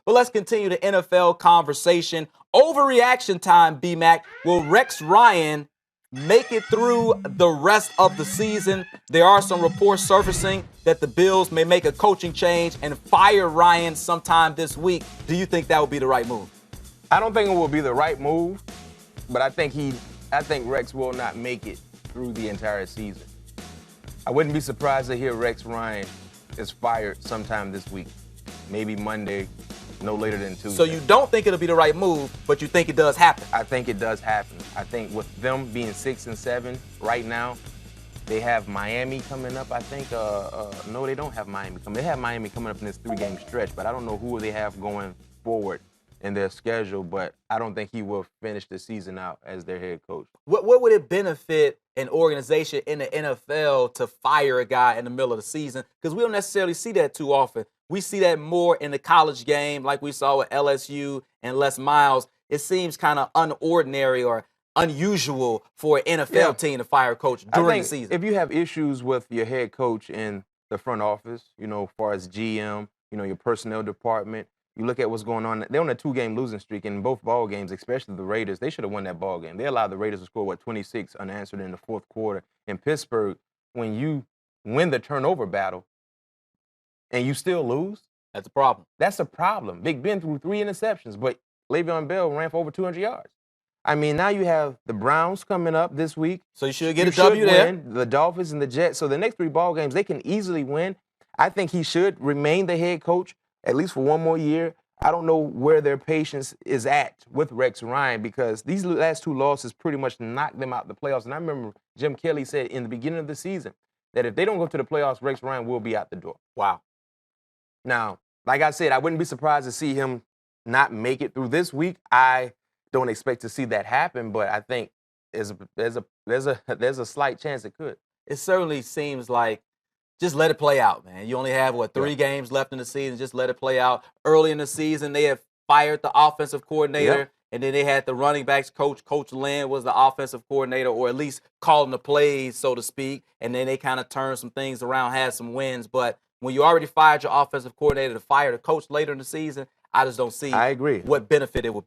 But let's continue the NFL conversation. Overreaction time, B-Mac. Will Rex Ryan make it through the rest of the season? There are some reports surfacing that the Bills may make a coaching change and fire Ryan sometime this week. Do you think that would be the right move? I don't think it will be the right move, but I think Rex will not make it through the entire season. I wouldn't be surprised to hear Rex Ryan is fired sometime this week, maybe Monday, no later than Tuesday. So you don't think it'll be the right move, but you think it does happen? I think it does happen. I think with them being 6-7 right now, they have Miami coming up. I think, no, they don't have Miami coming. They have Miami coming up in this 3-game stretch, but I don't know who they have going forward in their schedule, but I don't think he will finish the season out as their head coach. What would it benefit an organization in the NFL to fire a guy in the middle of the season? Because we don't necessarily see that too often. We see that more in the college game, like we saw with LSU and Les Miles. It seems kind of unordinary or unusual for an NFL team to fire a coach during the season. If you have issues with your head coach in the front office, as far as GM, your personnel department, you look at what's going on. They're on a 2-game losing streak in both ball games, especially the Raiders. They should have won that ball game. They allowed the Raiders to score, 26 unanswered in the fourth quarter. In Pittsburgh, when you win the turnover battle and you still lose, that's a problem. That's a problem. Big Ben threw 3 interceptions, but Le'Veon Bell ran for over 200 yards. I mean, now you have the Browns coming up this week. So you should get a W there. The Dolphins and the Jets. So the next 3 ball games, they can easily win. I think he should remain the head coach at least for one more year. I don't know where their patience is at with Rex Ryan because these last 2 losses pretty much knocked them out the playoffs. And I remember Jim Kelly said in the beginning of the season that if they don't go to the playoffs, Rex Ryan will be out the door. Wow. Now, like I said, I wouldn't be surprised to see him not make it through this week. I don't expect to see that happen, but I think there's a slight chance it could. It certainly seems like just let it play out, man. You only have, 3 games left in the season. Just let it play out. Early in the season, they have fired the offensive coordinator, and then they had the running backs coach. Coach Lynn was the offensive coordinator, or at least calling the plays, so to speak. And then they kind of turned some things around, had some wins. But when you already fired your offensive coordinator to fire the coach later in the season, I just don't see I agree. what benefit it would be.